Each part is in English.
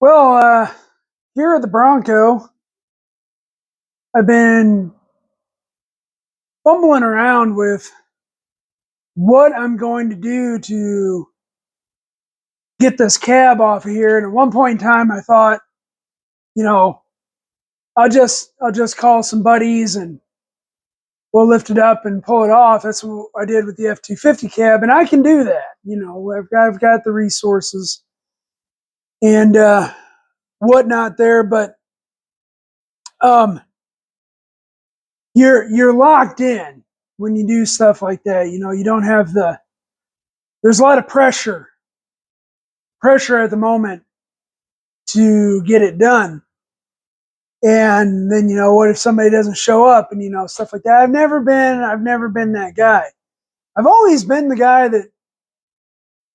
Well, here at the Bronco, I've been fumbling around with what I'm going to do to get this cab off of here. And at one point in time, I thought, you know, I'll just call some buddies and we'll lift it up and pull it off. That's what I did with the F-250 cab, and I can do that. I've got the resources and whatnot there, but um, you're locked in when you do stuff like that. You don't have the there's a lot of pressure at the moment to get it done. And then, what if somebody doesn't show up and, stuff like that. I've never been that guy. I've always been the guy that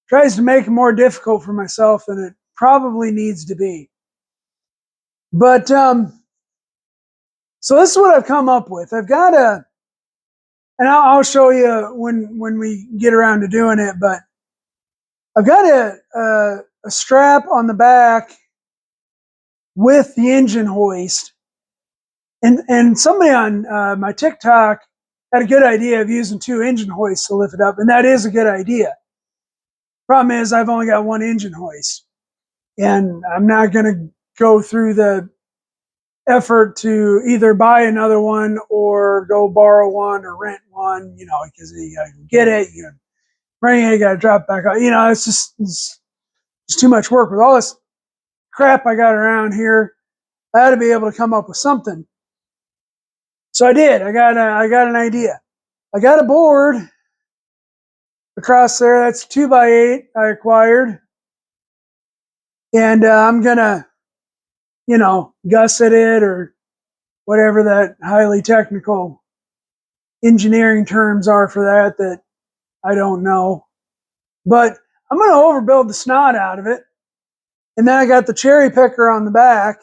tries to make it more difficult for myself than it probably needs to be. But, so this is what I've come up with. I've got and I'll show you when we get around to doing it, but I've got a strap on the back with the engine hoist. And somebody on my TikTok had a good idea of using two engine hoists to lift it up, and that is a good idea. Problem is, I've only got one engine hoist, and I'm not going to go through the effort to either buy another one or go borrow one or rent one, because you got to get it, you got to bring it, you got to drop it back off. It's too much work with all this crap I got around here. I had to be able to come up with something. So I did. I got an idea. I got a board across there. That's 2x8 I acquired. And I'm going to, gusset it or whatever that highly technical engineering terms are for that I don't know. But I'm going to overbuild the snot out of it. And then I got the cherry picker on the back.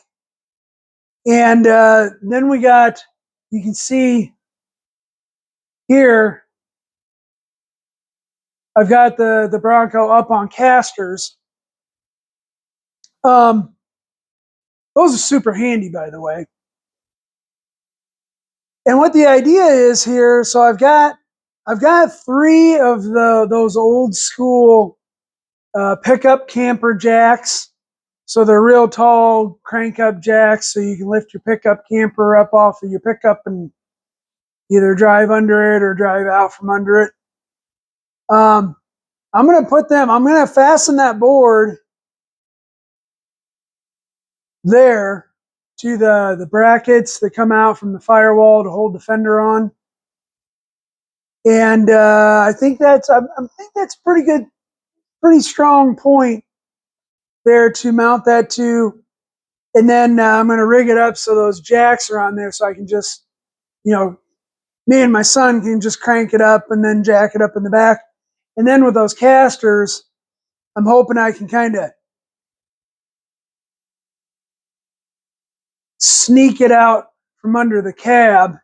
And then you can see here, I've got the Bronco up on casters. Um, those are super handy, by the way. And what the idea is here, so I've got three of those old school pickup camper jacks. So they're real tall crank up jacks, so you can lift your pickup camper up off of your pickup and either drive under it or drive out from under it. Um, I'm going to fasten that board there to the brackets that come out from the firewall to hold the fender on. And I think that's pretty good, pretty strong point there to mount that to. And then I'm going to rig it up so those jacks are on there, so I can just, me and my son can just crank it up and then jack it up in the back. And then with those casters, I'm hoping I can kind of sneak it out from under the cab,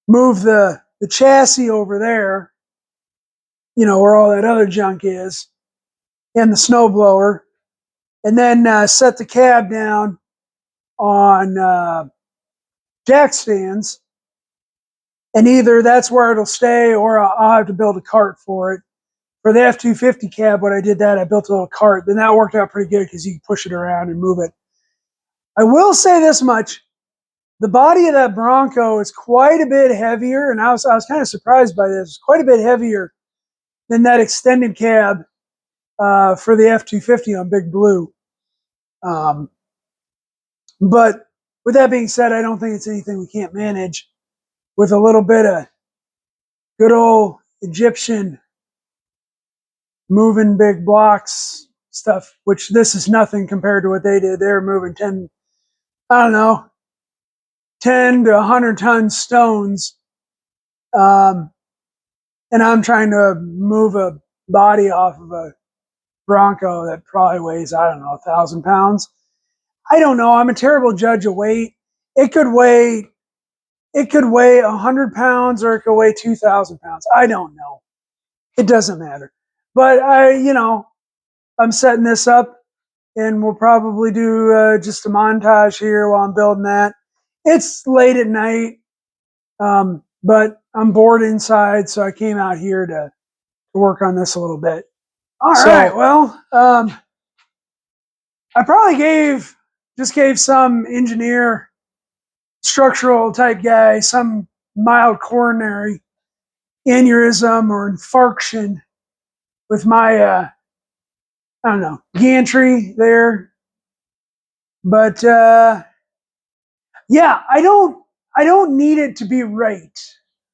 move the chassis over there, where all that other junk is, and the snowblower, and then set the cab down on jack stands. And either that's where it'll stay or I'll have to build a cart for it. For the F-250 cab, when I did that, I built a little cart. Then that worked out pretty good because you can push it around and move it. I will say this much. The body of that Bronco is quite a bit heavier, and I was kind of surprised by this. It's quite a bit heavier than that extended cab for the F-250 on Big Blue. But with that being said, I don't think it's anything we can't manage with a little bit of good old Egyptian moving big blocks stuff, which this is nothing compared to what they did. They're moving 10 to 100 ton stones. Um, and I'm trying to move a body off of a Bronco that probably weighs, I don't know, 1,000 pounds. I don't know. I'm a terrible judge of weight. It could weigh 100 pounds or it could weigh 2,000 pounds. I don't know. It doesn't matter. But I'm setting this up and we'll probably do just a montage here while I'm building that. It's late at night, but I'm bored inside, so I came out here to work on this a little bit. All right. Well, I probably gave some engineer, structural type guy, some mild coronary aneurysm or infarction with my I don't know, gantry there. But yeah, I don't need it to be right.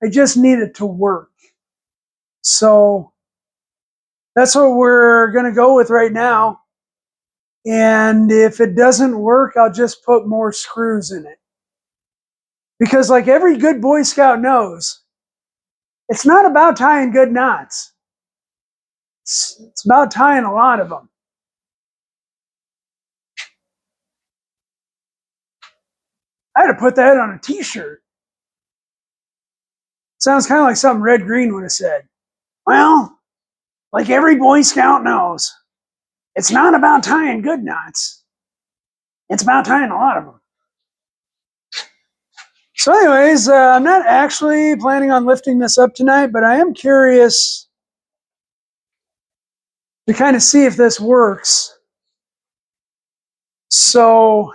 I just need it to work. So that's what we're gonna go with right now. And if it doesn't work, I'll just put more screws in it. Because like every good Boy Scout knows, it's not about tying good knots. It's about tying a lot of them. I had to put that on a t-shirt. Sounds kind of like something Red Green would have said. Well, like every Boy Scout knows, it's not about tying good knots. It's about tying a lot of them. So, anyways, I'm not actually planning on lifting this up tonight, but I am curious to kind of see if this works. So,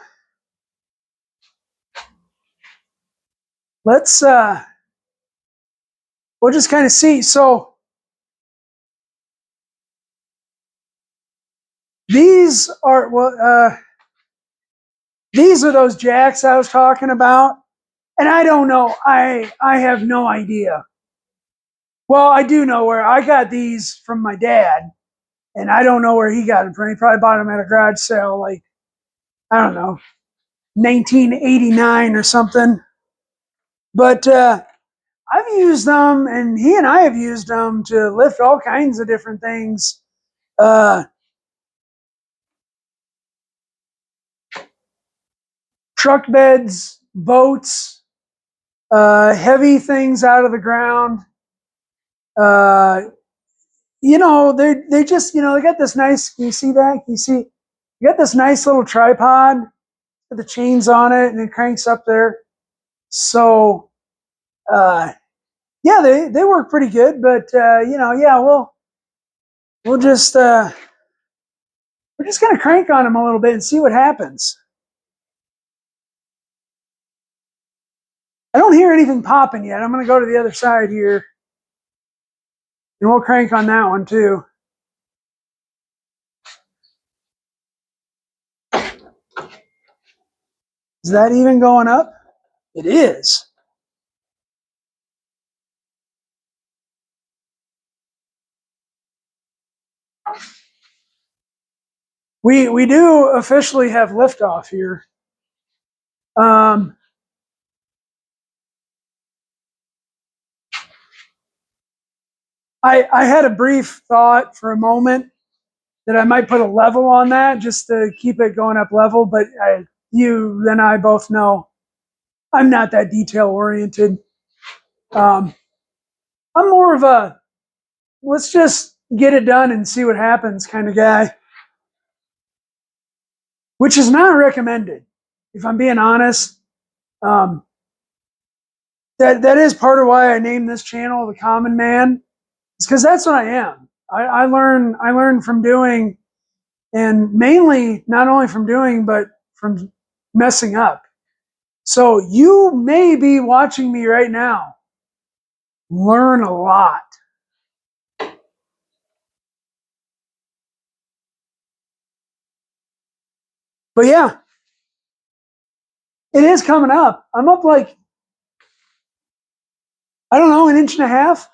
let's we'll just kind of see. So, these are these are those jacks I was talking about, and I don't know. I have no idea. Well, I do know where I got these from my dad, and I don't know where he got them from. He probably bought them at a garage sale, like I don't know, 1989 or something. But I've used them, and he and I have used them to lift all kinds of different things. Uh, Truck beds, boats, heavy things out of the ground. Uh, they just they got this nice. Can you see that? Can you see? You got this nice little tripod with the chains on it, and it cranks up there. So, yeah, they work pretty good. But yeah, we'll just we're just gonna crank on them a little bit and see what happens. I don't hear anything popping yet. I'm gonna go to the other side here, and we'll crank on that one too. Is that even going up? It is. We do officially have liftoff here. Um, I had a brief thought for a moment that I might put a level on that just to keep it going up level, but you and I both know I'm not that detail oriented. Um, I'm more of a let's just get it done and see what happens kind of guy, which is not recommended. If I'm being honest, um, that is part of why I named this channel The Common Man. It's because that's what I am. I learn from doing, and mainly not only from doing, but from messing up. So you may be watching me right now learn a lot. But yeah, it is coming up. I'm up like, I don't know, an inch and a half.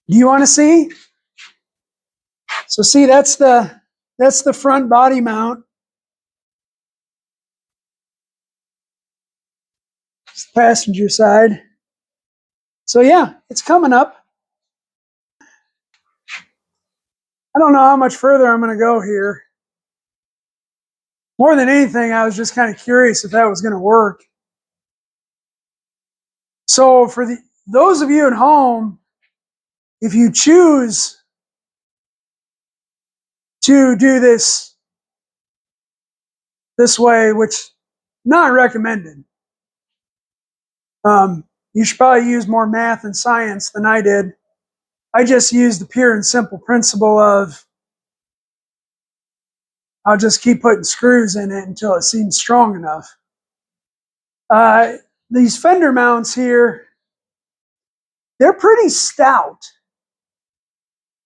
Do you want to see? So see, that's the front body mount. It's the passenger side. So yeah, it's coming up. I don't know how much further I'm going to go here. More than anything, I was just kind of curious if that was going to work. So for those of you at home, if you choose to do this way, which not recommended. You should probably use more math and science than I did. I just used the pure and simple principle of I'll just keep putting screws in it until it seems strong enough. These fender mounts here, they're pretty stout.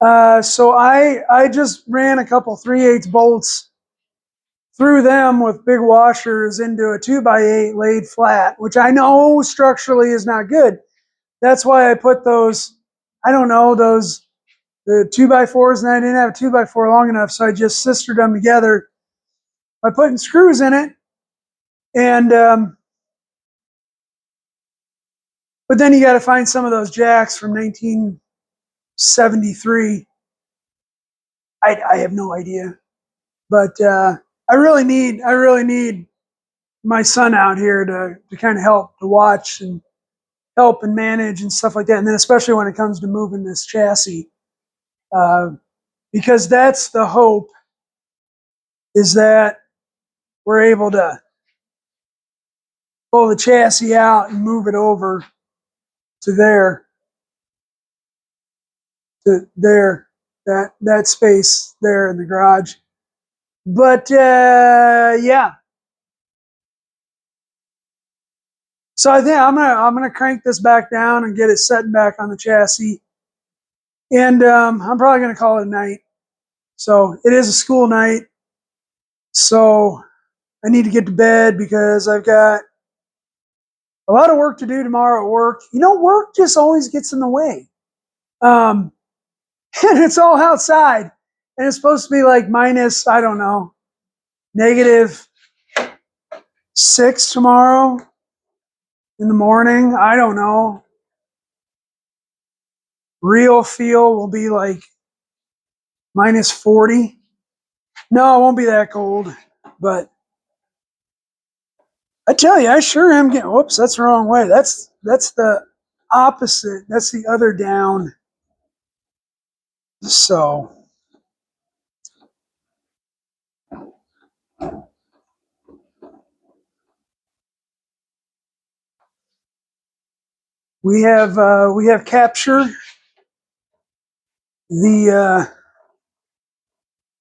So I just ran a couple 3/8 bolts through them with big washers into a 2x8 laid flat, which I know structurally is not good. That's why I put those, I don't know, the 2x4s, and I didn't have a 2x4 long enough, so I just sistered them together by putting screws in it. And but then you got to find some of those jacks from 1973. I have no idea, but I really need my son out here to kind of help to watch and help and manage and stuff like that. And then especially when it comes to moving this chassis, because that's the hope, is that we're able to pull the chassis out and move it over to there, that space there in the garage. But yeah, so I think I'm gonna crank this back down and get it setting back on the chassis, and I'm probably gonna call it a night. So it is a school night, so I need to get to bed because I've got a lot of work to do tomorrow at work. You know, work just always gets in the way. And it's all outside. And it's supposed to be like minus, I don't know, -6 tomorrow in the morning. I don't know. Real feel will be like -40. No, it won't be that cold. But I tell you, I sure am getting, whoops, that's the wrong way. That's the opposite. That's the other down. So we have capture the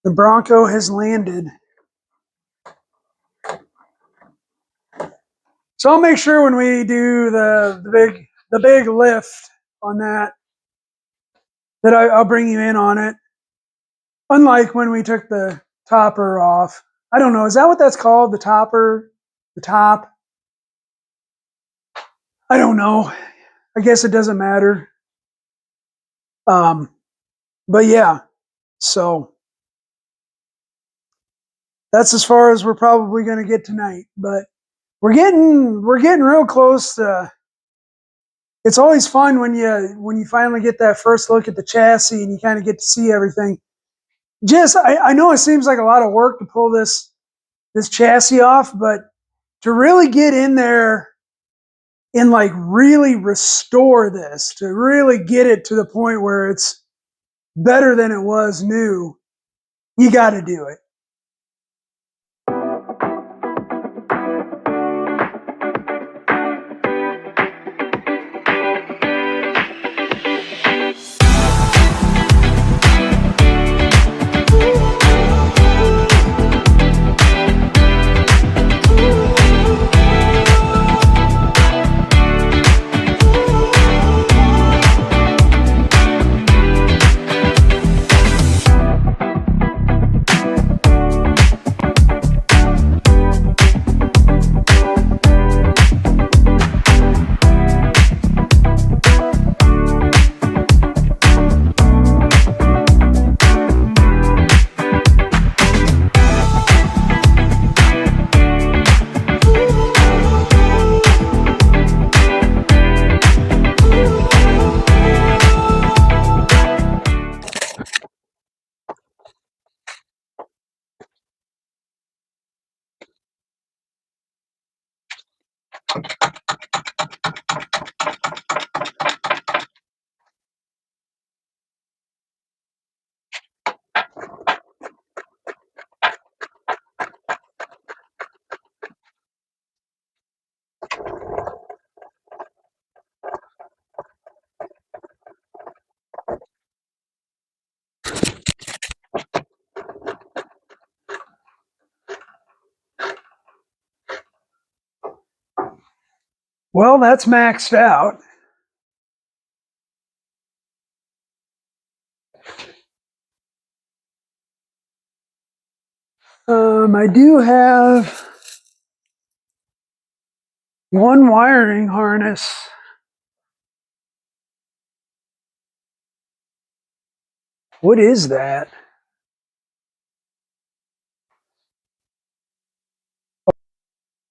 Bronco has landed. So I'll make sure when we do the big lift on that I'll bring you in on it. Unlike when we took the topper off. I don't know, is that what that's called? The topper? The top? I don't know. I guess it doesn't matter. But yeah, so that's as far as we're probably going to get tonight. But we're getting real close to. It's always fun when you finally get that first look at the chassis and you kind of get to see everything. Just I know it seems like a lot of work to pull this chassis off, but to really get in there and like really restore this, to really get it to the point where it's better than it was new, you got to do it. Well, that's maxed out. I do have one wiring harness. What is that?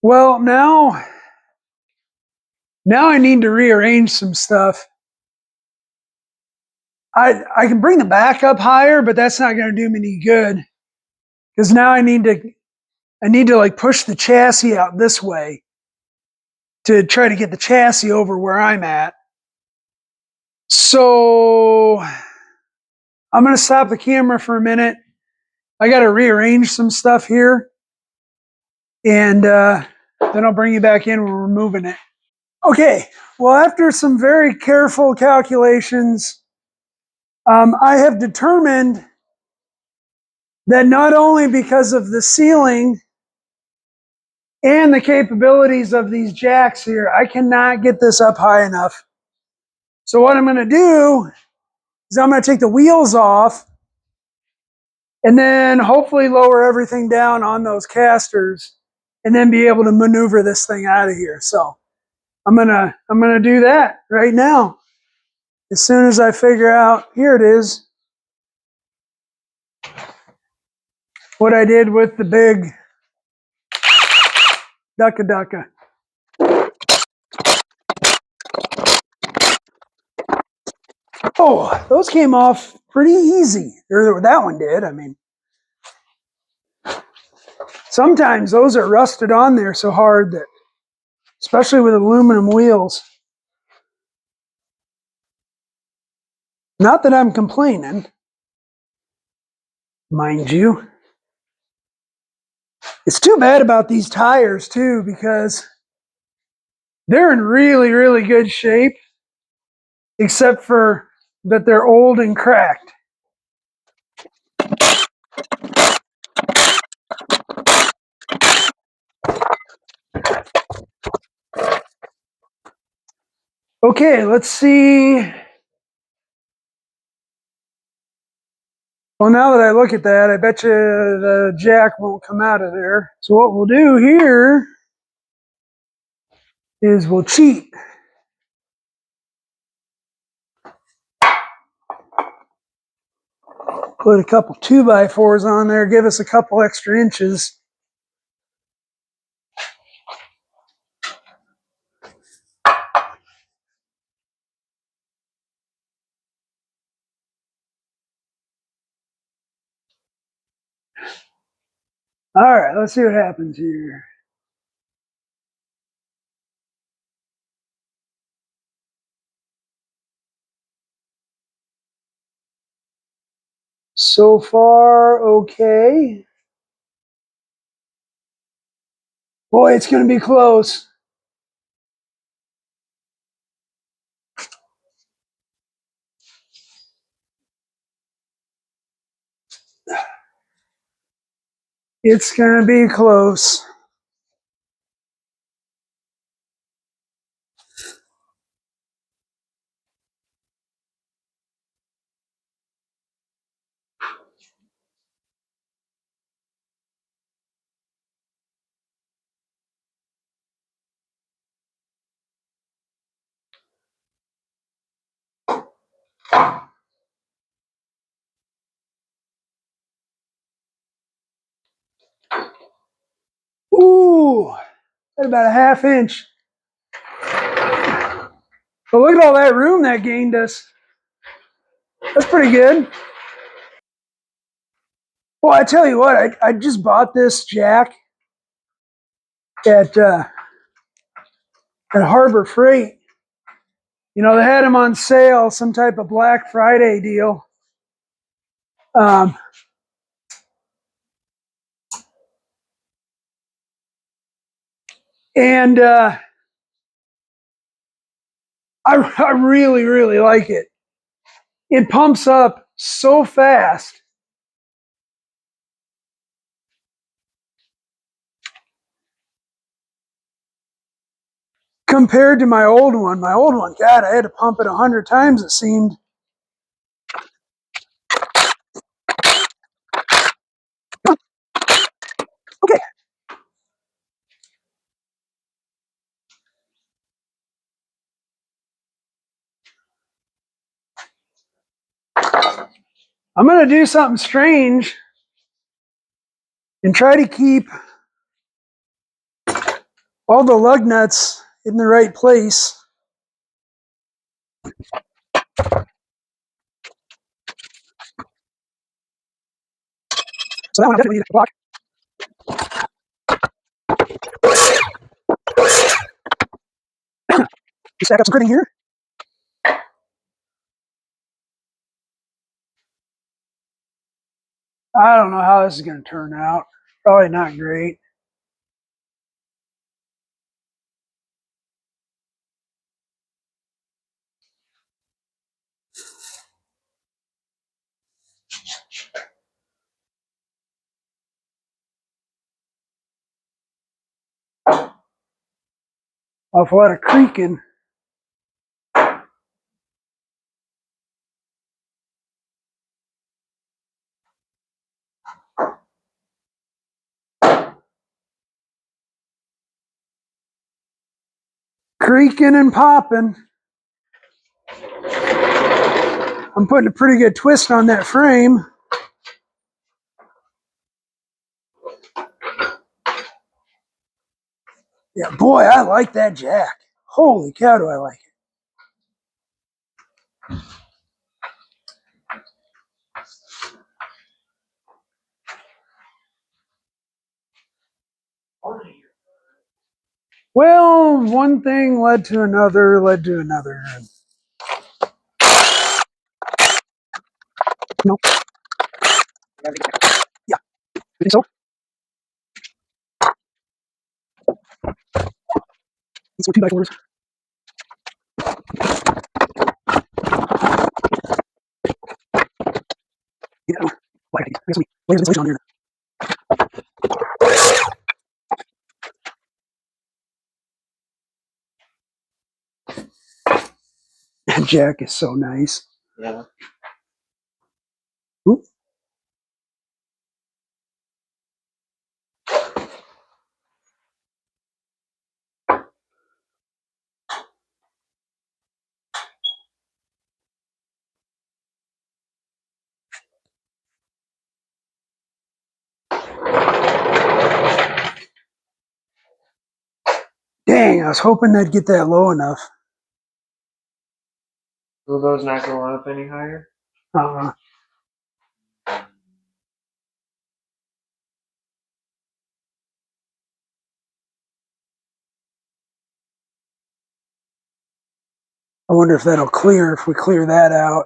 Well, now I need to rearrange some stuff. I can bring the back up higher, but that's not going to do me any good because now I need to like push the chassis out this way to try to get the chassis over where I'm at. So I'm going to stop the camera for a minute. I got to rearrange some stuff here, and then I'll bring you back in when we're moving it. Okay. Well, after some very careful calculations, I have determined that not only because of the ceiling and the capabilities of these jacks here, I cannot get this up high enough. So what I'm going to do is I'm going to take the wheels off and then hopefully lower everything down on those casters and then be able to maneuver this thing out of here. So I'm gonna do that right now. As soon as I figure out, here it is, what I did with the big ducka ducka. Oh, those came off pretty easy. Or that one did. I mean, sometimes those are rusted on there so hard that, especially with aluminum wheels. Not that I'm complaining, mind you. It's too bad about these tires too because they're in really, really good shape, except for that they're old and cracked. Okay, let's see. Well, now that I look at that, I bet you the jack won't come out of there. So what we'll do here is we'll cheat. Put a couple 2x4s on there, give us a couple extra inches. All right, let's see what happens here. So far, okay. Boy, it's going to be close. It's going to be close. Ooh, that's about a half inch. But look at all that room that gained us. That's pretty good. Well, I tell you what, I just bought this jack at Harbor Freight. You know, they had them on sale, some type of Black Friday deal. Um, and I really, really like it. It pumps up so fast. compared to my old one. My old one, God, I had to pump it 100 times, it seemed. Okay. I'm going to do something strange and try to keep all the lug nuts in the right place. So that one I definitely need a block. You stack up some cribbing here. I don't know how this is going to turn out. Probably not great. Awful lot of creaking. Creaking and popping. I'm putting a pretty good twist on that frame. Yeah, boy, I like that jack. Holy cow, do I like it. Well, one thing led to another, led to another. No. Yeah, you think so? Need some 2x4s. Yeah, why I got some layers of insulation on here. That jack is so nice. Yeah. Oop. Dang, I was hoping they'd get that low enough. Will those not go up any higher? Uh, I wonder if that'll clear if we clear that out.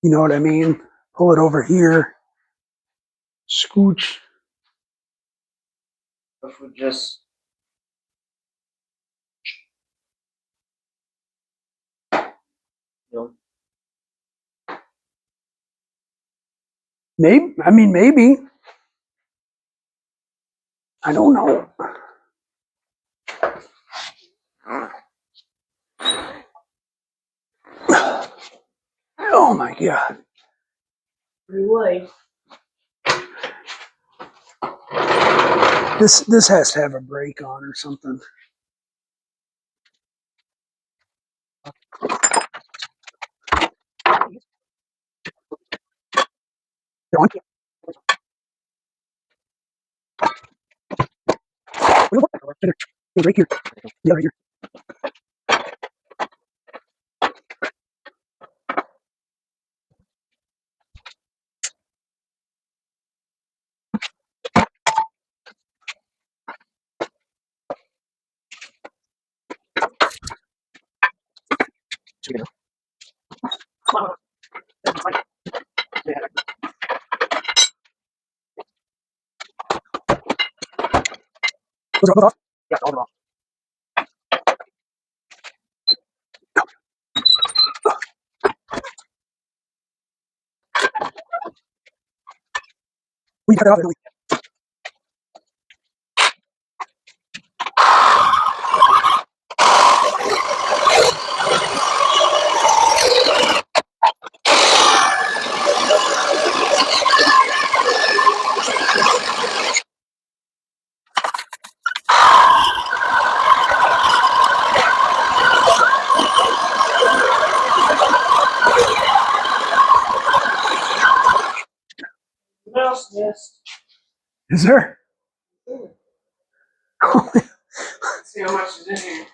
You know what I mean? Pull it over here. Scooch. If we just you Maybe. I mean, maybe. I don't know. Oh my god. relay. This has to have a brake on or something. They're on. Right there. There's a brake here. Yeah, right here. Those are both off? Yeah, all off. We can cut that off, don't we? test. Is there? See how much is in here.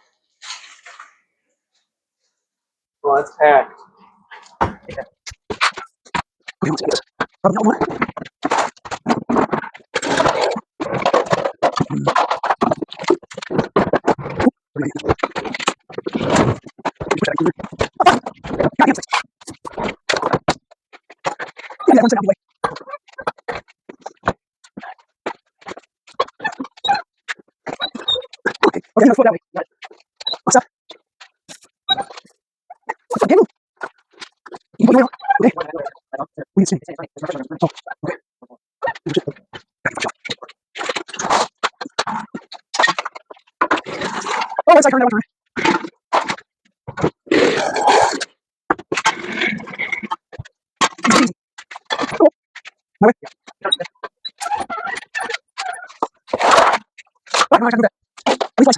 Well, it's packed. Okay, let's get this. Probably not one. Yeah, one second out of the way. Okay, another foot that way. What's up? What's up, Gabriel? You put it okay. We can see. Oh, okay. Oh, it's like turn that one. Easy. Oh, my way. Right, now I can move that. Reflex.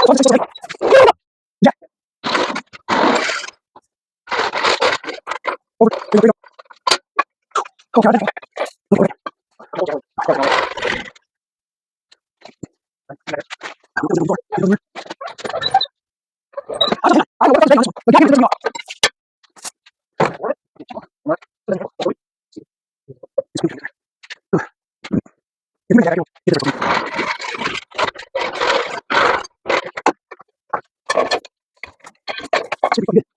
Oh, this is okay. Yeah. Over. There we go. Oh, God, okay. Okay. I don't know what I'm saying on this one. The guy doesn't know. If you make that, you'll get it. See if we can get it.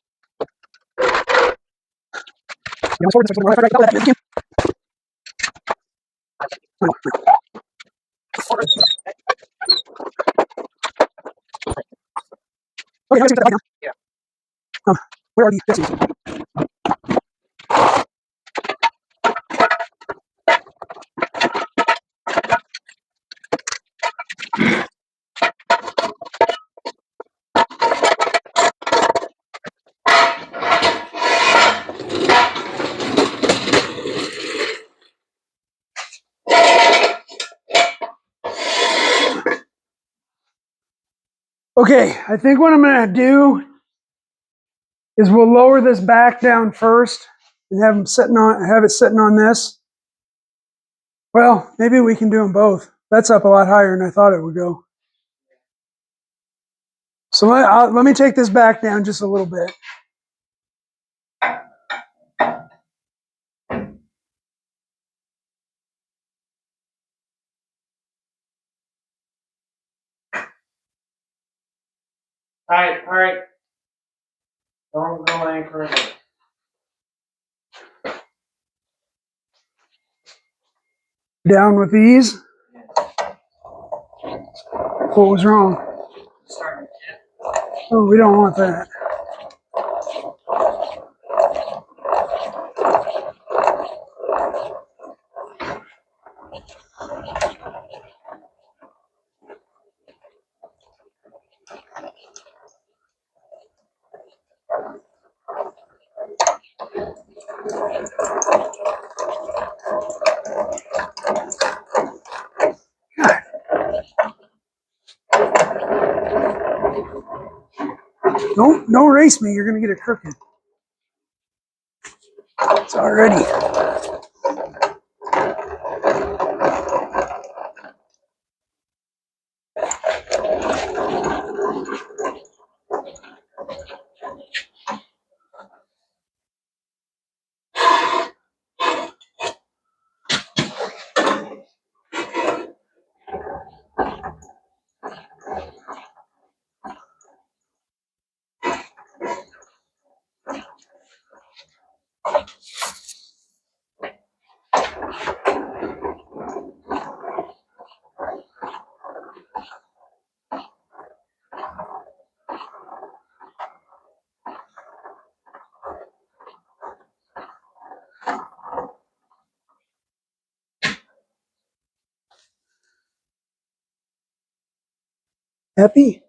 Yeah, my sword is right that. Okay, now let's get that right now. Where are the decimals? Okay, I think what I'm going to do is we'll lower this back down first and have it sitting on this. Well, maybe we can do them both. That's up a lot higher than I thought it would go. So let me take this back down just a little bit. All right. Don't go any further. Down with these. What was wrong? Sorry. Oh, we don't want that. God. Don't race me. You're going to get it crooked. It's already. Happy?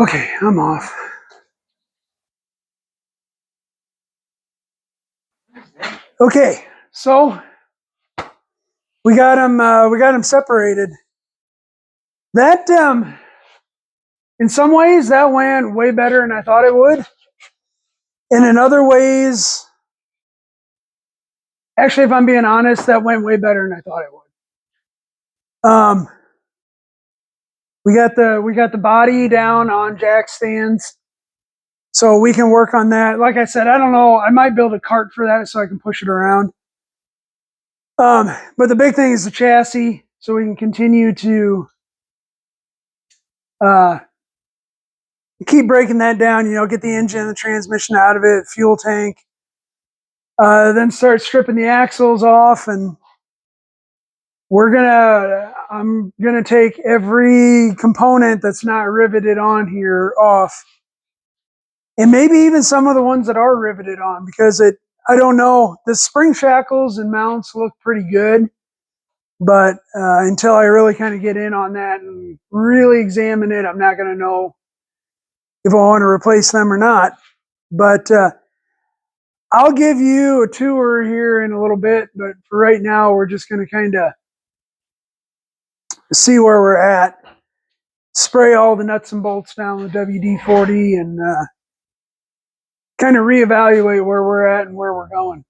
Okay, I'm off. Okay, so we got them separated. That in some ways that went way better than I thought it would, and in other ways, actually, if I'm being honest, that went way better than I thought it would. We got the body down on jack stands, so we can work on that. Like I said, I don't know. I might build a cart for that so I can push it around. But the big thing is the chassis, so we can continue to uh, keep breaking that down. You know, get the engine, the transmission out of it, fuel tank, then start stripping the axles off, and I'm gonna take every component that's not riveted on here off, and maybe even some of the ones that are riveted on, because I don't know, the spring shackles and mounts look pretty good, but until I really kind of get in on that and really examine it, I'm not gonna know if I want to replace them or not. But I'll give you a tour here in a little bit, but for right now, we're just going to kind of see where we're at, spray all the nuts and bolts down with WD-40, and kind of reevaluate where we're at and where we're going.